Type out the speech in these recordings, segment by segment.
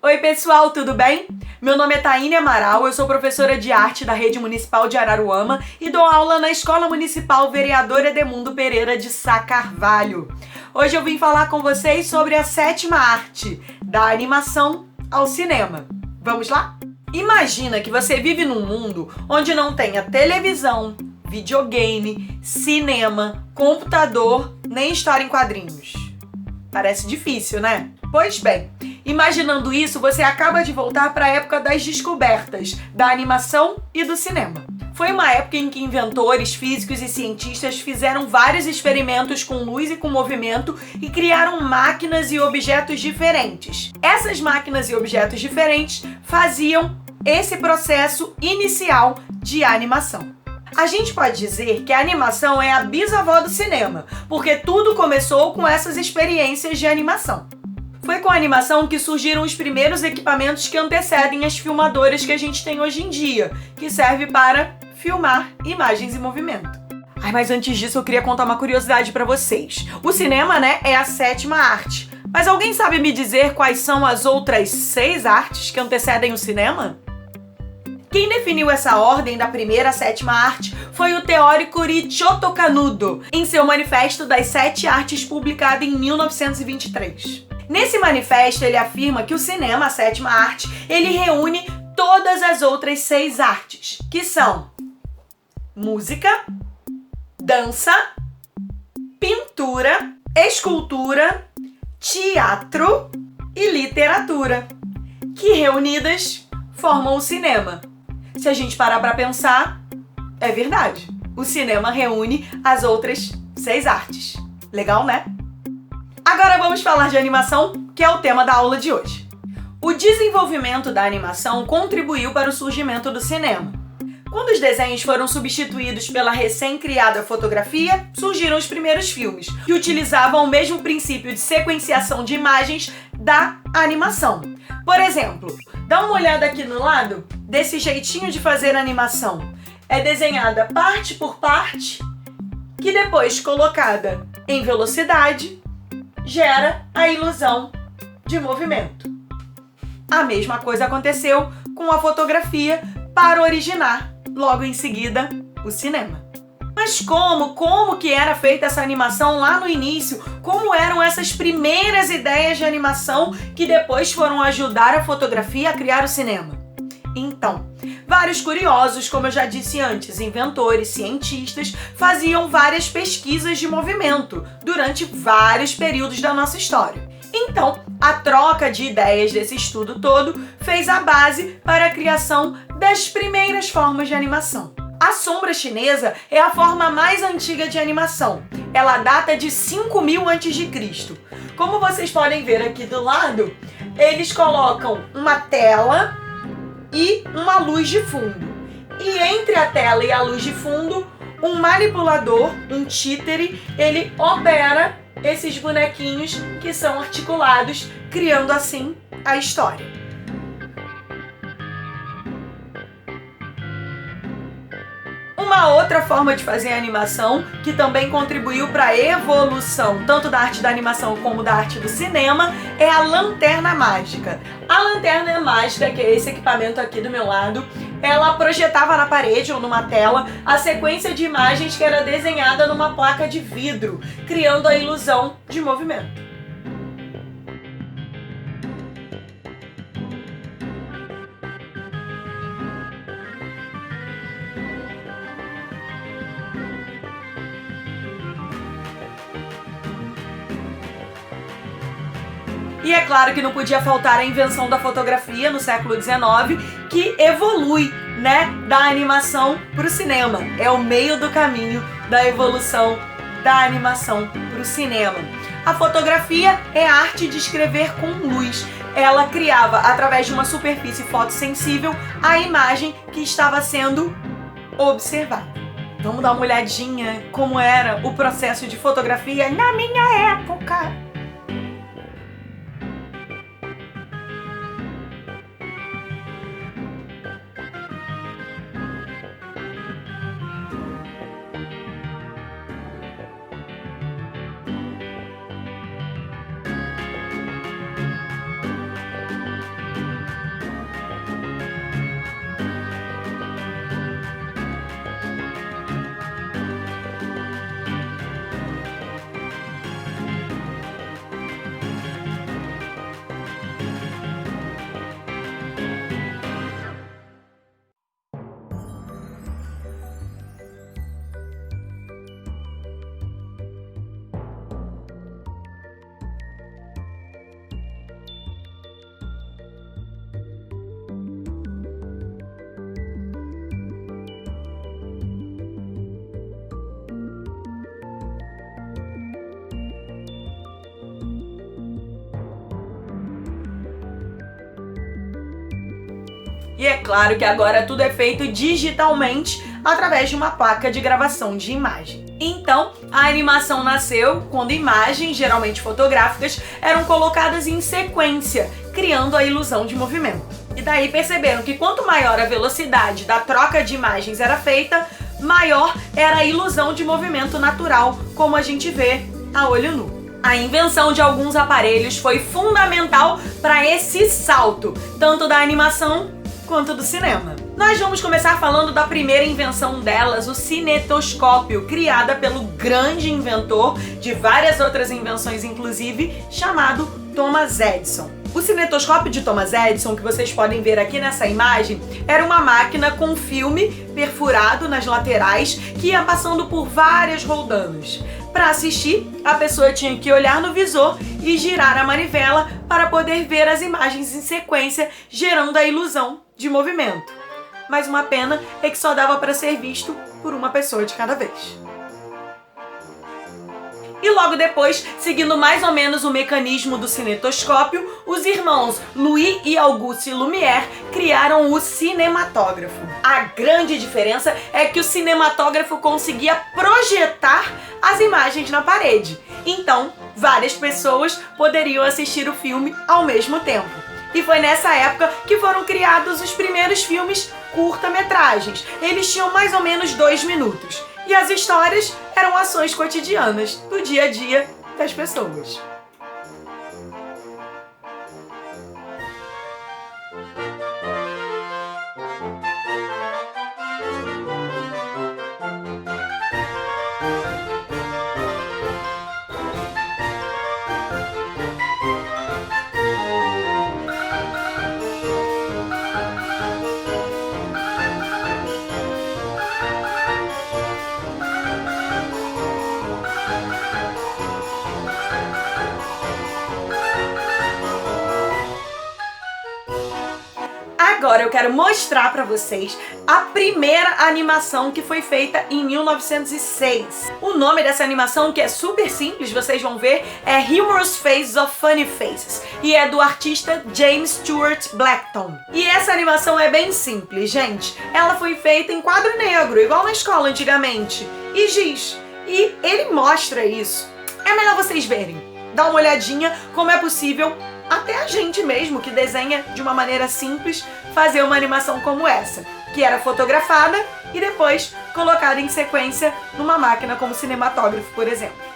Oi pessoal, tudo bem? Meu nome é Taine Amaral, eu sou professora de arte da Rede Municipal de Araruama e dou aula na Escola Municipal Vereador Edemundo Pereira de Sá Carvalho. Hoje eu vim falar com vocês sobre a sétima arte, da animação ao cinema. Vamos lá? Imagina que você vive num mundo onde não tenha televisão, videogame, cinema, computador, nem história em quadrinhos. Parece difícil, né? Pois bem, imaginando isso, você acaba de voltar para a época das descobertas, da animação e do cinema. Foi uma época em que inventores, físicos e cientistas fizeram vários experimentos com luz e com movimento e criaram máquinas e objetos diferentes. Essas máquinas e objetos diferentes faziam esse processo inicial de animação. A gente pode dizer que a animação é a bisavó do cinema, porque tudo começou com essas experiências de animação. Foi com a animação que surgiram os primeiros equipamentos que antecedem as filmadoras que a gente tem hoje em dia, que serve para filmar imagens em movimento. Mas antes disso eu queria contar uma curiosidade para vocês. O cinema, é a sétima arte. Mas alguém sabe me dizer quais são as outras 6 artes que antecedem o cinema? Quem definiu essa ordem da primeira à sétima arte foi o teórico Ricciotto Canudo, em seu Manifesto das 7 Artes, publicado em 1923. Nesse manifesto, ele afirma que o cinema, a sétima arte, ele reúne todas as outras 6 artes, que são música, dança, pintura, escultura, teatro e literatura, que reunidas formam o cinema. Se a gente parar para pensar, é verdade. O cinema reúne as outras 6 artes. Legal, né? Agora vamos falar de animação, que é o tema da aula de hoje. O desenvolvimento da animação contribuiu para o surgimento do cinema. Quando os desenhos foram substituídos pela recém-criada fotografia, surgiram os primeiros filmes, que utilizavam o mesmo princípio de sequenciação de imagens da animação. Por exemplo, dá uma olhada aqui no lado desse jeitinho de fazer animação. É desenhada parte por parte, que depois, colocada em velocidade, gera a ilusão de movimento. A mesma coisa aconteceu com a fotografia para originar, logo em seguida, o cinema. Mas como que era feita essa animação lá no início? Como eram essas primeiras ideias de animação que depois foram ajudar a fotografia a criar o cinema? Então, vários curiosos, como eu já disse antes, inventores, cientistas, faziam várias pesquisas de movimento durante vários períodos da nossa história. Então, a troca de ideias desse estudo todo fez a base para a criação das primeiras formas de animação. A sombra chinesa é a forma mais antiga de animação. Ela data de 5000 a.C. Como vocês podem ver aqui do lado, eles colocam uma tela e uma luz de fundo. E entre a tela e a luz de fundo, um manipulador, um títere, ele opera esses bonequinhos que são articulados, criando assim a história. Uma outra forma de fazer animação, que também contribuiu para a evolução tanto da arte da animação como da arte do cinema, é a lanterna mágica. A lanterna mágica, que é esse equipamento aqui do meu lado, ela projetava na parede ou numa tela a sequência de imagens que era desenhada numa placa de vidro, criando a ilusão de movimento. E é claro que não podia faltar a invenção da fotografia no século XIX, que evolui, da animação para o cinema. É o meio do caminho da evolução da animação para o cinema. A fotografia é a arte de escrever com luz. Ela criava, através de uma superfície fotossensível, a imagem que estava sendo observada. Vamos dar uma olhadinha como era o processo de fotografia na minha época. E é claro que agora tudo é feito digitalmente através de uma placa de gravação de imagem. Então, a animação nasceu quando imagens, geralmente fotográficas, eram colocadas em sequência, criando a ilusão de movimento. E daí perceberam que quanto maior a velocidade da troca de imagens era feita, maior era a ilusão de movimento natural, como a gente vê a olho nu. A invenção de alguns aparelhos foi fundamental para esse salto, tanto da animação quanto do cinema. Nós vamos começar falando da primeira invenção delas, o cinetoscópio, criada pelo grande inventor de várias outras invenções, inclusive, chamado Thomas Edison. O cinetoscópio de Thomas Edison, que vocês podem ver aqui nessa imagem, era uma máquina com filme perfurado nas laterais que ia passando por várias roldanas. Para assistir, a pessoa tinha que olhar no visor e girar a manivela para poder ver as imagens em sequência, gerando a ilusão de movimento. Mas uma pena é que só dava para ser visto por uma pessoa de cada vez. E logo depois, seguindo mais ou menos o mecanismo do cinetoscópio, os irmãos Louis e Auguste Lumière criaram o cinematógrafo. A grande diferença é que o cinematógrafo conseguia projetar as imagens na parede. Então, várias pessoas poderiam assistir o filme ao mesmo tempo. E foi nessa época que foram criados os primeiros filmes curta-metragens. Eles tinham mais ou menos 2 minutos. E as histórias eram ações cotidianas do dia a dia das pessoas. Agora eu quero mostrar para vocês a primeira animação que foi feita em 1906. O nome dessa animação, que é super simples, vocês vão ver, é Humorous Faces of Funny Faces e é do artista James Stewart Blackton. E essa animação é bem simples, gente. Ela foi feita em quadro negro, igual na escola antigamente, e giz. E ele mostra isso. É melhor vocês verem. Dá uma olhadinha como é possível até a gente mesmo, que desenha de uma maneira simples, fazer uma animação como essa, que era fotografada e depois colocada em sequência numa máquina como cinematógrafo, por exemplo.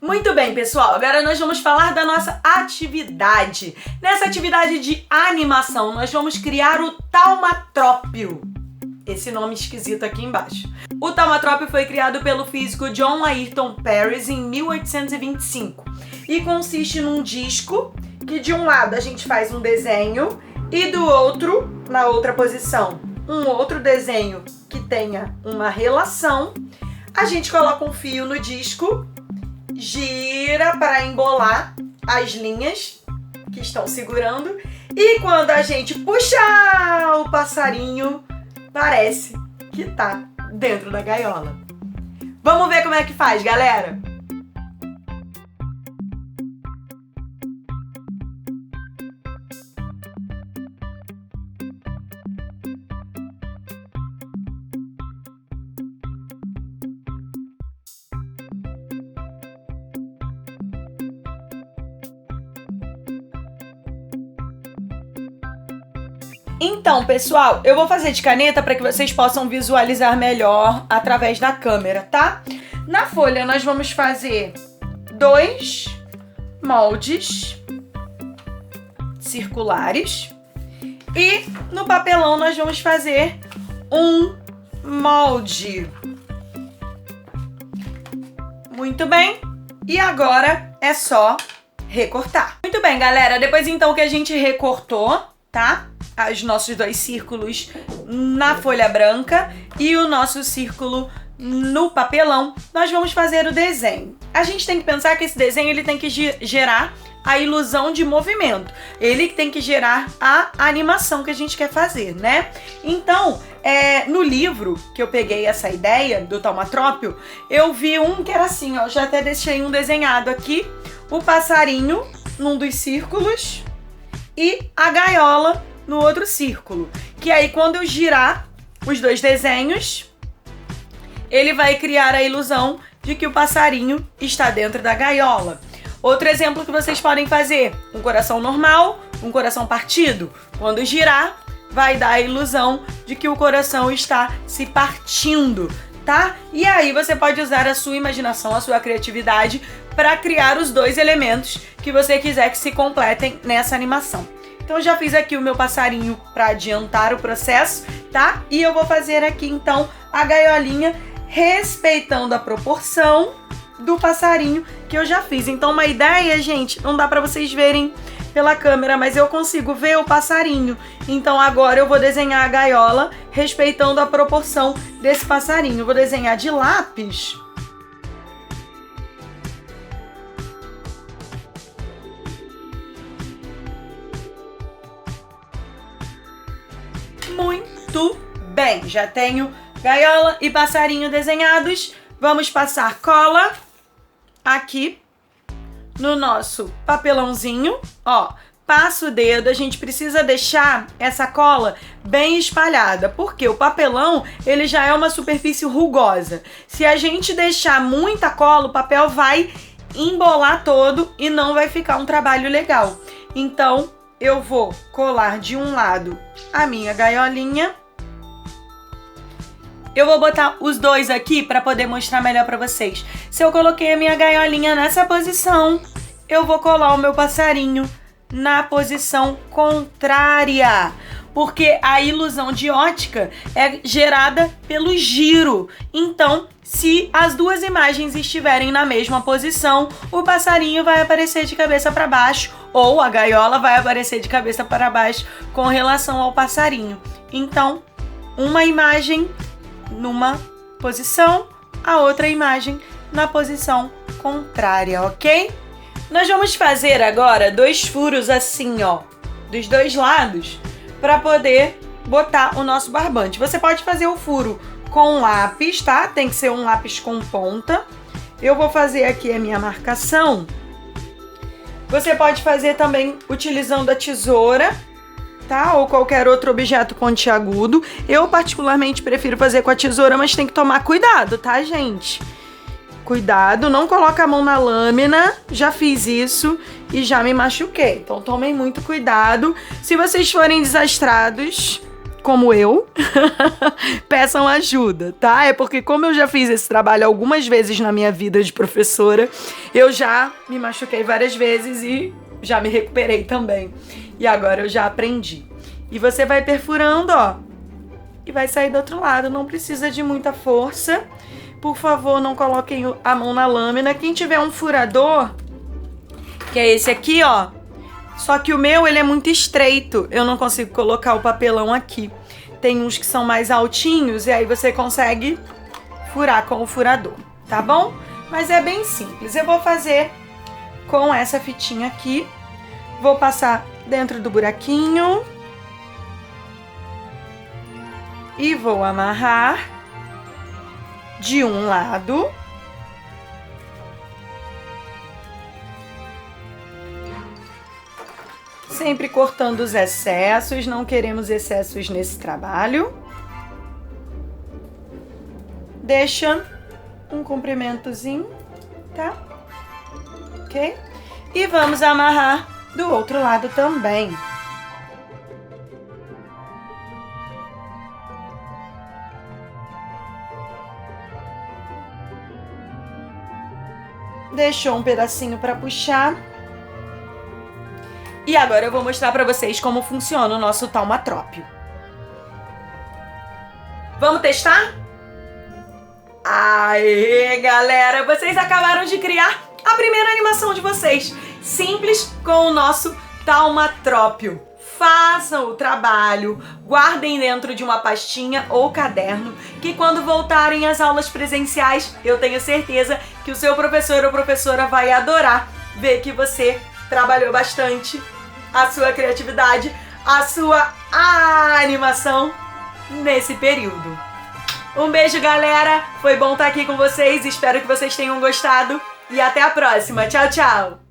Muito bem, pessoal, agora nós vamos falar da nossa atividade. Nessa atividade de animação, nós vamos criar o taumatrópio. Esse nome esquisito aqui embaixo. O taumatrópio foi criado pelo físico John Ayrton Paris em 1825 e consiste num disco que de um lado a gente faz um desenho e do outro, na outra posição, um outro desenho que tenha uma relação. A gente coloca um fio no disco, gira para embolar as linhas que estão segurando e quando a gente puxar o passarinho, parece que tá dentro da gaiola. Vamos ver como é que faz, galera? Então, pessoal, eu vou fazer de caneta para que vocês possam visualizar melhor através da câmera, tá? Na folha, nós vamos fazer 2 moldes circulares e no papelão nós vamos fazer um molde. Muito bem, e agora é só recortar. Muito bem, galera, depois então que a gente recortou, tá? Os nossos 2 círculos na folha branca e o nosso círculo no papelão, nós vamos fazer o desenho. A gente tem que pensar que esse desenho ele tem que gerar a ilusão de movimento. Ele tem que gerar a animação que a gente quer fazer, né? Então, no livro que eu peguei essa ideia do taumatrópio, eu vi um que era assim, ó, já até deixei um desenhado aqui, o passarinho num dos círculos e a gaiola no outro círculo, que aí quando eu girar os 2 desenhos, ele vai criar a ilusão de que o passarinho está dentro da gaiola. Outro exemplo que vocês podem fazer, um coração normal, um coração partido. Quando girar, vai dar a ilusão de que o coração está se partindo, tá? E aí você pode usar a sua imaginação, a sua criatividade para criar os 2 elementos que você quiser que se completem nessa animação. Então, eu já fiz aqui o meu passarinho para adiantar o processo, tá? E eu vou fazer aqui, então, a gaiolinha respeitando a proporção do passarinho que eu já fiz. Então, uma ideia, gente, não dá para vocês verem pela câmera, mas eu consigo ver o passarinho. Então, agora eu vou desenhar a gaiola respeitando a proporção desse passarinho. Eu vou desenhar de lápis. Muito bem, já tenho gaiola e passarinho desenhados. Vamos passar cola aqui no nosso papelãozinho, ó. Passa o dedo, a gente precisa deixar essa cola bem espalhada, porque o papelão, ele já é uma superfície rugosa. Se a gente deixar muita cola, o papel vai embolar todo e não vai ficar um trabalho legal. Então, eu vou colar de um lado a minha gaiolinha. Eu vou botar os 2 aqui para poder mostrar melhor para vocês. Se eu coloquei a minha gaiolinha nessa posição, eu vou colar o meu passarinho na posição contrária. Porque a ilusão de ótica é gerada pelo giro. Então, se as 2 imagens estiverem na mesma posição, o passarinho vai aparecer de cabeça para baixo ou a gaiola vai aparecer de cabeça para baixo com relação ao passarinho. Então, uma imagem numa posição, a outra imagem na posição contrária, ok? Nós vamos fazer agora 2 furos assim, ó, dos 2 lados, para poder botar o nosso barbante. Você pode fazer o furo com lápis, tá? Tem que ser um lápis com ponta. Eu vou fazer aqui a minha marcação. Você pode fazer também utilizando a tesoura, tá? Ou qualquer outro objeto pontiagudo. Eu particularmente prefiro fazer com a tesoura, mas tem que tomar cuidado, tá, gente? Cuidado, não coloca a mão na lâmina. Já fiz isso e já me machuquei. Então tomem muito cuidado. Se vocês forem desastrados como eu, peçam ajuda, tá? É porque como eu já fiz esse trabalho algumas vezes na minha vida de professora, eu já me machuquei várias vezes e já me recuperei também. E agora eu já aprendi. E você vai perfurando, ó, e vai sair do outro lado. Não precisa de muita força. Por favor, não coloquem a mão na lâmina. Quem tiver um furador, que é esse aqui, ó. Só que o meu, ele é muito estreito. Eu não consigo colocar o papelão aqui. Tem uns que são mais altinhos e aí você consegue furar com o furador, tá bom? Mas é bem simples. Eu vou fazer com essa fitinha aqui. Vou passar dentro do buraquinho. E vou amarrar de um lado. Sempre cortando os excessos, não queremos excessos nesse trabalho. Deixa um comprimentozinho, tá? Ok? E vamos amarrar do outro lado também. Deixou um pedacinho para puxar. E agora eu vou mostrar para vocês como funciona o nosso taumatrópio. Vamos testar? Aê, galera! Vocês acabaram de criar a primeira animação de vocês. Simples com o nosso taumatrópio. Façam o trabalho, guardem dentro de uma pastinha ou caderno, que quando voltarem às aulas presenciais, eu tenho certeza que o seu professor ou professora vai adorar ver que você trabalhou bastante a sua criatividade, a sua animação nesse período. Um beijo, galera! Foi bom estar aqui com vocês, espero que vocês tenham gostado e até a próxima. Tchau, tchau!